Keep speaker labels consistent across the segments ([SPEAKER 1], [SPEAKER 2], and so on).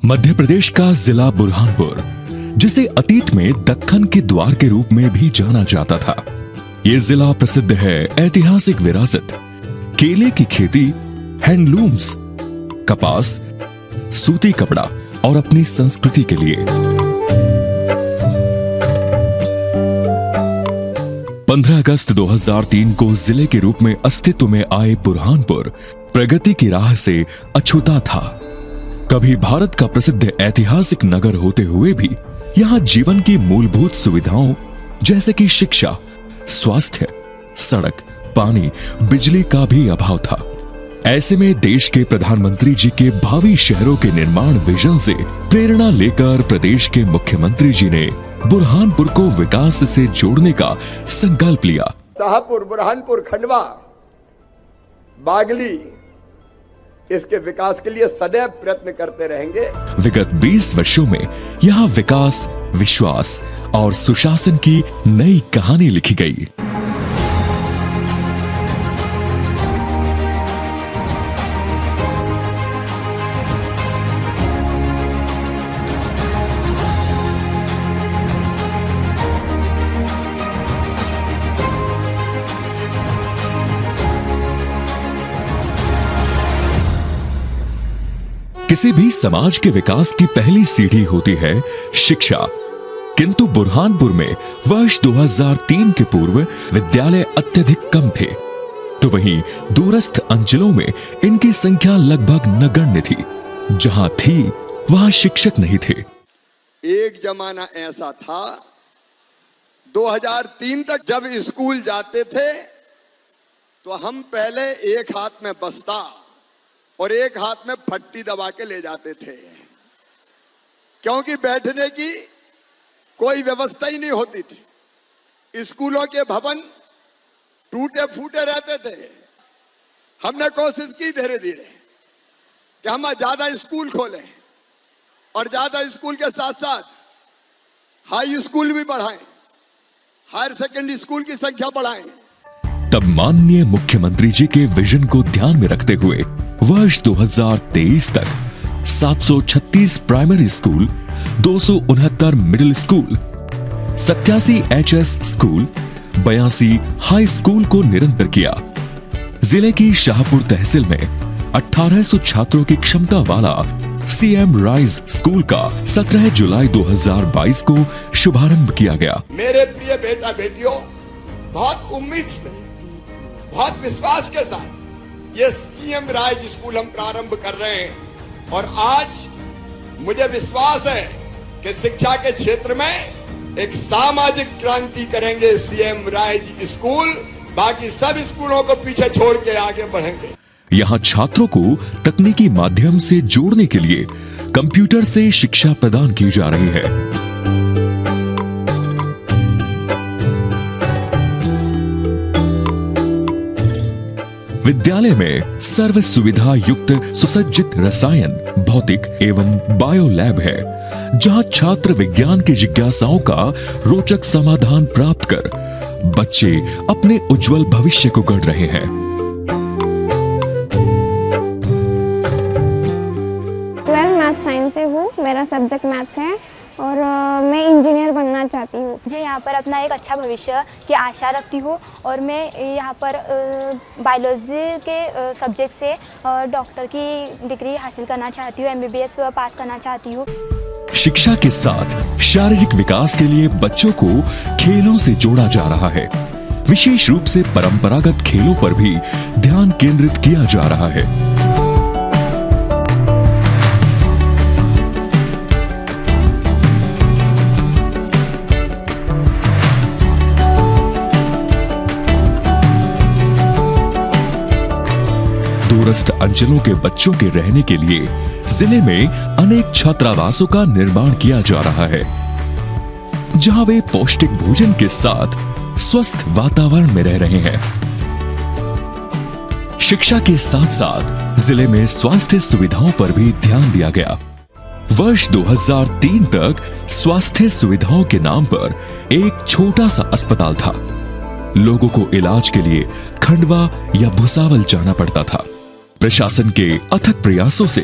[SPEAKER 1] मध्य प्रदेश का जिला बुरहानपुर, जिसे अतीत में दक्कन के द्वार के रूप में भी जाना जाता था। ये जिला प्रसिद्ध है ऐतिहासिक विरासत, केले की खेती, हैंडलूम्स, कपास, सूती कपड़ा और अपनी संस्कृति के लिए। 15 अगस्त 2003 को जिले के रूप में अस्तित्व में आए बुरहानपुर प्रगति की राह से अछूता था। कभी भारत का प्रसिद्ध ऐतिहासिक नगर होते हुए भी यहाँ जीवन की मूलभूत सुविधाओं जैसे कि शिक्षा, स्वास्थ्य, सड़क, पानी, बिजली का भी अभाव था। ऐसे में देश के प्रधानमंत्री जी के भावी शहरों के निर्माण विजन से प्रेरणा लेकर प्रदेश के मुख्यमंत्री जी ने बुरहानपुर को विकास से जोड़ने का संकल्प लिया।
[SPEAKER 2] शाहपुर, बुरहानपुर, खंडवा, बागली, इसके विकास के लिए सदैव प्रयत्न करते रहेंगे।
[SPEAKER 1] विगत 20 वर्षों में यहाँ विकास, विश्वास और सुशासन की नई कहानी लिखी गई। किसी भी समाज के विकास की पहली सीढ़ी होती है शिक्षा, किंतु बुरहानपुर में वर्ष 2003 के पूर्व विद्यालय अत्यधिक कम थे, तो वहीं दूरस्थ अंचलों में इनकी संख्या लगभग नगण्य थी। जहां थी वहां शिक्षक नहीं थे।
[SPEAKER 2] एक जमाना ऐसा था, 2003 तक जब स्कूल जाते थे तो हम पहले एक हाथ में बस्ता और एक हाथ में फट्टी दबा के ले जाते थे, क्योंकि बैठने की कोई व्यवस्था ही नहीं होती थी। स्कूलों के भवन टूटे फूटे रहते थे। हमने कोशिश की धीरे धीरे कि हम ज्यादा स्कूल खोलें और ज्यादा स्कूल के साथ साथ हाई स्कूल भी बढ़ाएं, हायर सेकेंडरी स्कूल की संख्या बढ़ाएं।
[SPEAKER 1] तब माननीय मुख्यमंत्री जी के विजन को ध्यान में रखते हुए वर्ष 2023 तक 736 primary school, 269 middle school, 87 HS school, 82 high school को निरंतर किया। जिले की शाहपुर तहसील में 1800 छात्रों की क्षमता वाला CM राइज स्कूल का 17 जुलाई 2022 को शुभारंभ किया गया।
[SPEAKER 2] मेरे प्रिय बेटा बेटियों, बहुत उम्मीद से, बहुत विश्वास के साथ ये CM राइज स्कूल हम प्रारंभ कर रहे हैं और आज मुझे विश्वास है कि शिक्षा के क्षेत्र में एक सामाजिक क्रांति करेंगे CM राइज स्कूल। बाकी सब स्कूलों को पीछे छोड़ के आगे बढ़ेंगे।
[SPEAKER 1] यहाँ छात्रों को तकनीकी माध्यम से जोड़ने के लिए कंप्यूटर से शिक्षा प्रदान की जा रही है। विद्यालय में सर्व सुविधा युक्त सुसज्जित रसायन, भौतिक एवं बायो लैब है, जहां छात्र विज्ञान की जिज्ञासाओं का रोचक समाधान प्राप्त कर बच्चे अपने उज्जवल भविष्य को गढ़ रहे हैं।
[SPEAKER 3] 12 मैथ साइंस से हूँ, मेरा सब्जेक्ट मैथ्स है और मैं इंजीनियर बनना चाहती हूँ।
[SPEAKER 4] मुझे यहाँ पर अपना एक अच्छा भविष्य की आशा रखती हूँ और मैं यहाँ पर बायोलॉजी के सब्जेक्ट से डॉक्टर की डिग्री हासिल करना चाहती हूँ, MBBS पास करना चाहती हूँ।
[SPEAKER 1] शिक्षा के साथ शारीरिक विकास के लिए बच्चों को खेलों से जोड़ा जा रहा है। विशेष रूप से परंपरागत खेलों पर भी ध्यान केंद्रित किया जा रहा है। दूरस्थ अंचलों के बच्चों के रहने के लिए जिले में अनेक छात्रावासों का निर्माण किया जा रहा है, जहां वे पौष्टिक भोजन के साथ स्वस्थ वातावरण में रह रहे हैं। शिक्षा के साथ साथ जिले में स्वास्थ्य सुविधाओं पर भी ध्यान दिया गया। वर्ष 2003 तक स्वास्थ्य सुविधाओं के नाम पर एक छोटा सा अस्पताल था। लोगों को इलाज के लिए खंडवा या भुसावल जाना पड़ता था। प्रशासन के अथक प्रयासों से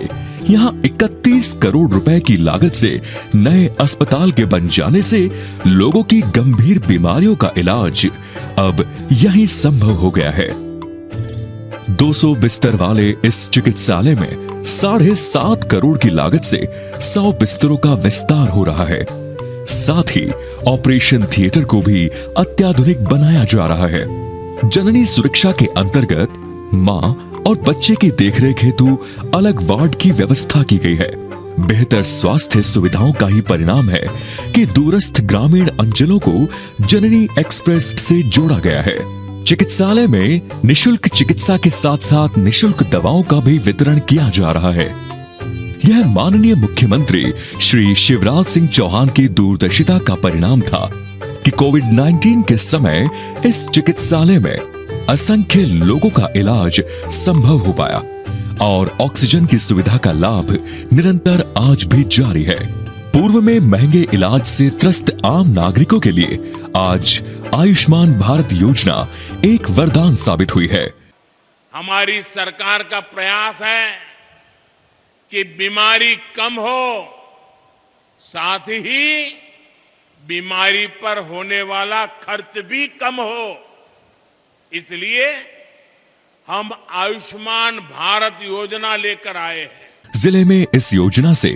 [SPEAKER 1] यहाँ 31 करोड़ रुपए की लागत से नए अस्पताल के बन जाने से लोगों की गंभीर बीमारियों का इलाज अब यहीं संभव हो गया है। 200 बिस्तर वाले इस चिकित्सालय में 7.5 करोड़ की लागत से 100 बिस्तरों का विस्तार हो रहा है। साथ ही ऑपरेशन थिएटर को भी अत्याधुनिक बनाया जा रहा है। जननी सुरक्षा के अंतर्गत मां और बच्चे की देखरेख हेतु अलग वार्ड की व्यवस्था की गई है। बेहतर स्वास्थ्य सुविधाओं का ही परिणाम है कि दूरस्थ ग्रामीण अंचलों को जननी एक्सप्रेस से जोड़ा गया है। चिकित्सालय में निशुल्क चिकित्सा के साथ साथ निशुल्क दवाओं का भी वितरण किया जा रहा है। यह माननीय मुख्यमंत्री श्री शिवराज सिंह चौहान की दूरदर्शिता का परिणाम था कि कोविड-19 के समय इस चिकित्सालय में असंख्य लोगों का इलाज संभव हो पाया और ऑक्सीजन की सुविधा का लाभ निरंतर आज भी जारी है। पूर्व में महंगे इलाज से त्रस्त आम नागरिकों के लिए आज आयुष्मान भारत योजना एक वरदान साबित हुई है।
[SPEAKER 5] हमारी सरकार का प्रयास है कि बीमारी कम हो, साथ ही बीमारी पर होने वाला खर्च भी कम हो। इसलिए हम आयुष्मान भारत योजना लेकर आए हैं।
[SPEAKER 1] जिले में इस योजना से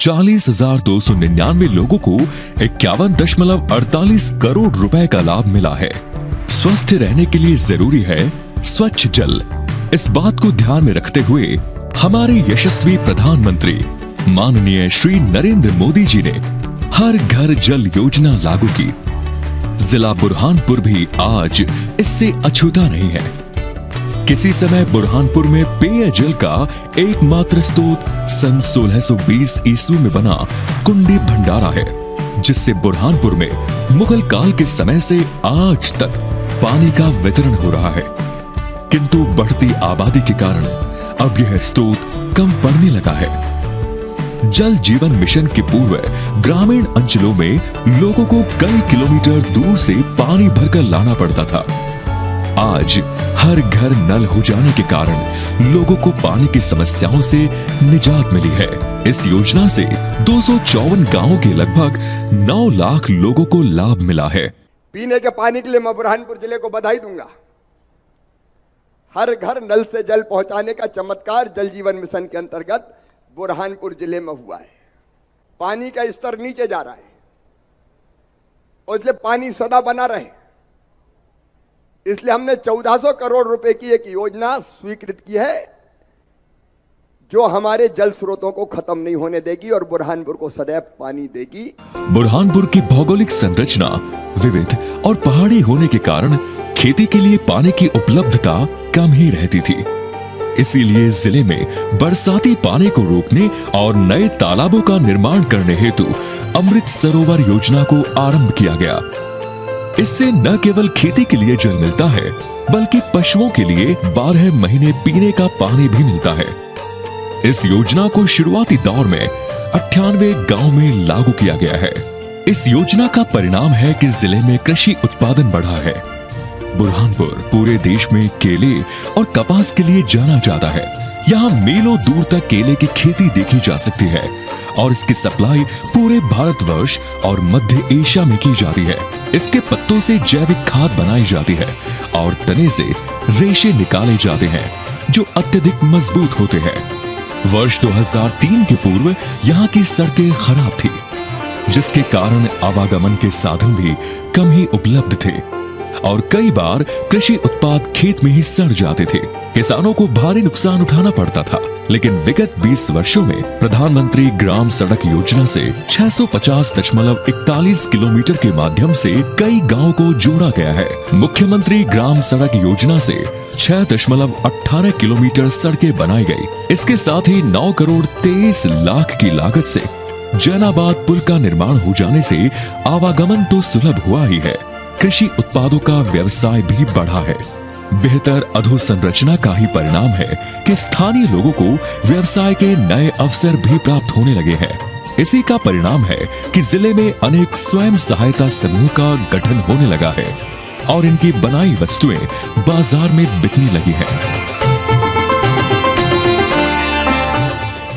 [SPEAKER 1] 40,299 लोगों को 51.48 करोड़ रुपए का लाभ मिला है। स्वस्थ रहने के लिए जरूरी है स्वच्छ जल। इस बात को ध्यान में रखते हुए हमारे यशस्वी प्रधानमंत्री माननीय श्री नरेंद्र मोदी जी ने हर घर जल योजना लागू की। जिला बुरहानपुर भी आज इससे अछूता नहीं है। किसी समय बुरहानपुर में पेयजल का एकमात्र स्रोत सन 1620 ईस्वी में बना कुंडी भंडारा है, जिससे बुरहानपुर में मुगल काल के समय से आज तक पानी का वितरण हो रहा है। किंतु बढ़ती आबादी के कारण अब यह स्रोत कम पड़ने लगा है। जल जीवन मिशन के पूर्व ग्रामीण अंचलों में लोगों को कई किलोमीटर दूर से पानी भरकर लाना पड़ता था। आज हर घर नल हो जाने के कारण लोगों को पानी की समस्याओं से निजात मिली है। इस योजना से 254 गांवों के लगभग 9 लाख लोगों को लाभ मिला है।
[SPEAKER 2] पीने के पानी के लिए मैं बुरहानपुर जिले को बधाई दूंगा। हर घर नल से जल पहुंचाने का चमत्कार जल जीवन मिशन के अंतर्गत बुरहानपुर जिले में हुआ है। पानी का स्तर नीचे जा रहा है और इसलिए पानी सदा बना रहे, इसलिए हमने 1400 करोड़ रुपए की एक योजना स्वीकृत की है जो हमारे जल स्रोतों को खत्म नहीं होने देगी और बुरहानपुर को सदैव पानी देगी।
[SPEAKER 1] बुरहानपुर की भौगोलिक संरचना विविध और पहाड़ी होने के कारण खेती के लिए पानी की उपलब्धता कम ही रहती थी। इसीलिए जिले में बरसाती पानी को रोकने और नए तालाबों का निर्माण करने हेतु अमृत सरोवर योजना को आरंभ किया गया। इससे न केवल खेती के लिए जल मिलता है बल्कि पशुओं के लिए 12 महीने पीने का पानी भी मिलता है। इस योजना को शुरुआती दौर में 98 गांव में लागू किया गया है। इस योजना का परिणाम है कि जिले में कृषि उत्पादन बढ़ा है। बुरहानपुर पूरे देश में केले और कपास के लिए जाना जाता है। यहाँ मीलों दूर तक केले की खेती देखी जा सकती है और इसकी सप्लाई पूरे भारतवर्ष और मध्य एशिया में की जाती है। इसके पत्तों से जैविक खाद बनाई जाती है और तने से रेशे निकाले जाते हैं जो अत्यधिक मजबूत होते हैं। वर्ष 2003 के पूर्व यहाँ की सड़कें खराब थी, जिसके कारण आवागमन के साधन भी कम ही उपलब्ध थे और कई बार कृषि उत्पाद खेत में ही सड़ जाते थे। किसानों को भारी नुकसान उठाना पड़ता था। लेकिन विगत 20 वर्षों में प्रधानमंत्री ग्राम सड़क योजना से 650.41 किलोमीटर के माध्यम से कई गांवों को जोड़ा गया है। मुख्यमंत्री ग्राम सड़क योजना से 6.18 किलोमीटर सड़कें बनाई गई। इसके साथ ही 9 करोड़ 23 लाख की लागत से जैनाबाद पुल का निर्माण हो जाने से आवागमन तो सुलभ हुआ ही है, कृषि उत्पादों का व्यवसाय भी बढ़ा है। बेहतर अधोसंरचना का ही परिणाम है कि स्थानीय लोगों को व्यवसाय के नए अवसर भी प्राप्त होने लगे हैं। इसी का परिणाम है कि जिले में अनेक स्वयं सहायता समूह का गठन होने लगा है और इनकी बनाई वस्तुएं बाजार में बिकने लगी हैं।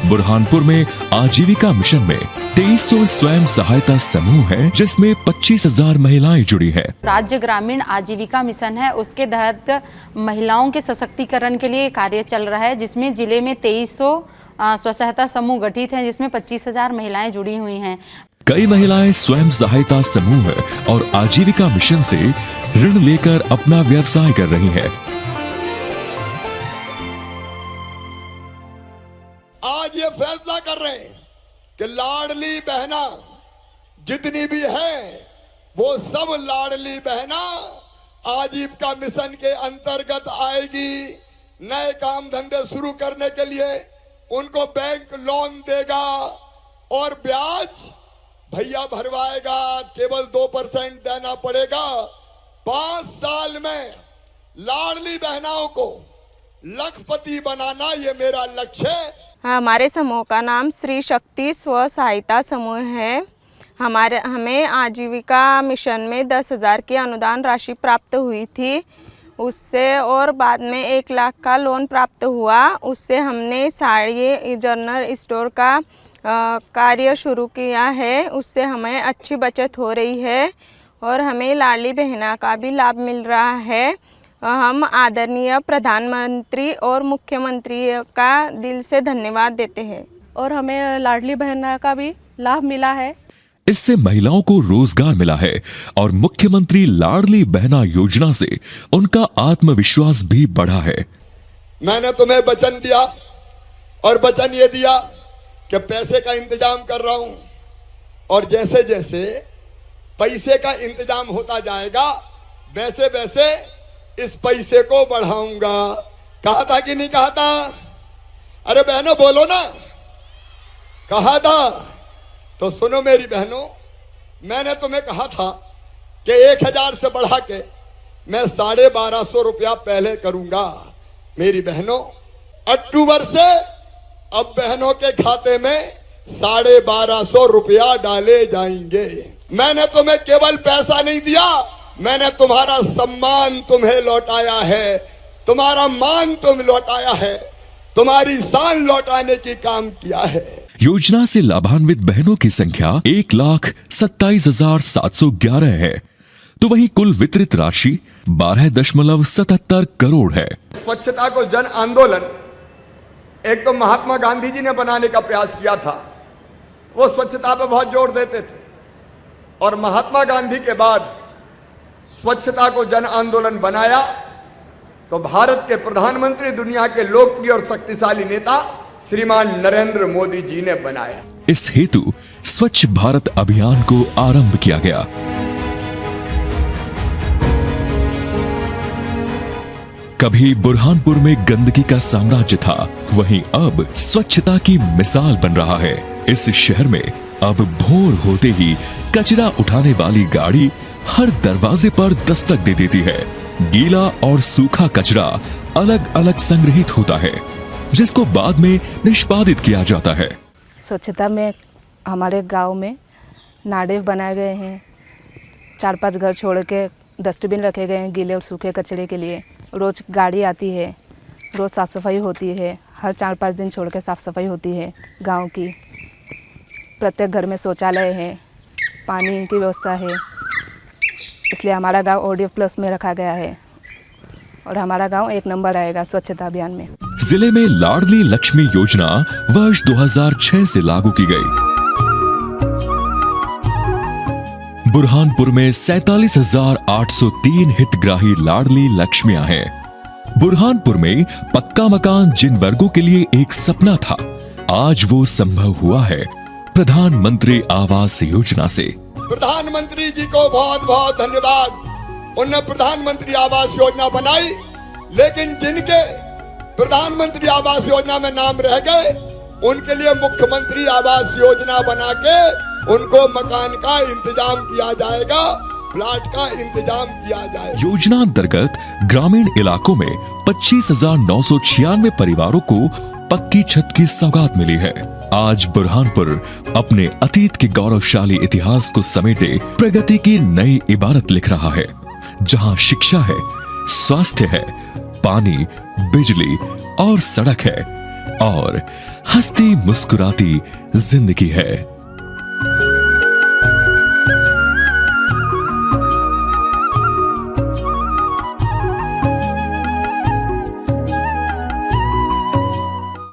[SPEAKER 1] बुरहानपुर में आजीविका मिशन में 2300 स्वयं सहायता समूह है, जिसमें 25,000 महिलाएं जुड़ी हैं।
[SPEAKER 6] राज्य ग्रामीण आजीविका मिशन है, उसके तहत महिलाओं के सशक्तिकरण के लिए कार्य चल रहा है, जिसमें जिले में 2300 स्व सहायता समूह गठित हैं, जिसमें 25,000 महिलाएं जुड़ी हुई हैं।
[SPEAKER 1] कई महिलाएं स्वयं सहायता समूह और आजीविका मिशन से ऋण लेकर अपना व्यवसाय कर रही हैं।
[SPEAKER 2] आज ये फैसला कर रहे हैं कि लाडली बहना जितनी भी है वो सब लाडली बहना आजीविका मिशन के अंतर्गत आएगी। नए काम धंधे शुरू करने के लिए उनको बैंक लोन देगा और ब्याज भैया भरवाएगा, केवल 2% देना पड़ेगा। 5 साल में लाडली बहनाओं को लखपति बनाना ये मेरा लक्ष्य है।
[SPEAKER 7] हमारे समूह का नाम श्री शक्ति स्व सहायता समूह है। हमें आजीविका मिशन में 10,000 की अनुदान राशि प्राप्त हुई थी, उससे और बाद में 1 लाख का लोन प्राप्त हुआ। उससे हमने साड़ी जनरल स्टोर का कार्य शुरू किया है, उससे हमें अच्छी बचत हो रही है और हमें लाडली बहना का भी लाभ मिल रहा है। हम आदरणीय प्रधानमंत्री और मुख्यमंत्री का दिल से धन्यवाद देते हैं
[SPEAKER 8] और हमें लाडली बहना का भी लाभ मिला है।
[SPEAKER 1] इससे महिलाओं को रोजगार मिला है और मुख्यमंत्री लाडली बहना योजना से उनका आत्मविश्वास भी बढ़ा है।
[SPEAKER 2] मैंने तुम्हें वचन दिया और वचन ये दिया कि पैसे का इंतजाम कर रहा हूं और जैसे जैसे पैसे का इंतजाम होता जाएगा वैसे वैसे इस पैसे को बढ़ाऊंगा। कहा था कि नहीं कहा था? अरे बहनों बोलो ना, कहा था। तो सुनो मेरी बहनों, मैंने तुम्हें कहा था कि 1,000 से बढ़ा के मैं 1250 रुपया पहले करूंगा। मेरी बहनों, अक्टूबर से अब बहनों के खाते में 1250 रुपया डाले जाएंगे। मैंने तुम्हें केवल पैसा नहीं दिया, मैंने तुम्हारा सम्मान तुम्हें लौटाया है, तुम्हारा मान तुम लौटाया है, तुम्हारी शान लौटाने की काम किया है।
[SPEAKER 1] योजना से लाभान्वित बहनों की संख्या 1,27,711 है, तो वही कुल वितरित राशि 12.77 करोड़ है।
[SPEAKER 2] स्वच्छता को जन आंदोलन एक तो महात्मा गांधी जी ने बनाने का प्रयास किया था। वो स्वच्छता पे बहुत जोर देते थे और महात्मा गांधी के बाद स्वच्छता को जन आंदोलन बनाया तो भारत के प्रधानमंत्री, दुनिया के लोकप्रिय और शक्तिशाली नेता श्रीमान नरेंद्र मोदी जी ने बनाया।
[SPEAKER 1] इस हेतु स्वच्छ भारत अभियान को आरंभ किया गया। कभी बुरहानपुर में गंदगी का साम्राज्य था, वहीं अब स्वच्छता की मिसाल बन रहा है। इस शहर में अब भोर होते ही कचरा उठाने वाली गाड़ी हर दरवाजे पर दस्तक दे देती है। गीला और सूखा कचरा अलग अलग संग्रहित होता है, जिसको बाद में निष्पादित किया जाता है।
[SPEAKER 8] स्वच्छता में हमारे गांव में नाडे बनाए गए हैं, 4-5 घर छोड़ के डस्टबिन रखे गए हैं गीले और सूखे कचरे के लिए। रोज़ गाड़ी आती है, रोज़ साफ़ सफाई होती है, हर 4-5 दिन छोड़ के साफ़ सफाई होती है गांव की। प्रत्येक घर में शौचालय है, पानी की व्यवस्था है, इसलिए हमारा गांव ODF+ में रखा गया है और हमारा गांव 1 नंबर आएगा स्वच्छता अभियान में।
[SPEAKER 1] जिले में लाडली लक्ष्मी योजना वर्ष 2006 से लागू की गई। बुरहानपुर में 47,803 हितग्राही लाडली लक्ष्मियां हैं। बुरहानपुर में पक्का मकान जिन वर्गों के लिए एक सपना था, आज वो संभव हुआ है प्रधानमंत्री आवास योजना से।
[SPEAKER 2] प्रधानमंत्री जी को बहुत बहुत धन्यवाद। उन्होंने प्रधानमंत्री आवास योजना बनाई, लेकिन जिनके प्रधानमंत्री आवास योजना में नाम रह गए उनके लिए मुख्यमंत्री आवास योजना बना के उनको मकान का इंतजाम किया जाएगा, प्लाट का इंतजाम किया जाएगा।
[SPEAKER 1] योजना अंतर्गत ग्रामीण इलाकों में 25,996 परिवारों को पक्की छत की सौगात मिली है। आज बुरहानपुर अपने अतीत के गौरवशाली इतिहास को समेटे प्रगति की नई इबारत लिख रहा है, जहां शिक्षा है, स्वास्थ्य है, पानी, बिजली और सड़क है और हंसती मुस्कुराती जिंदगी है।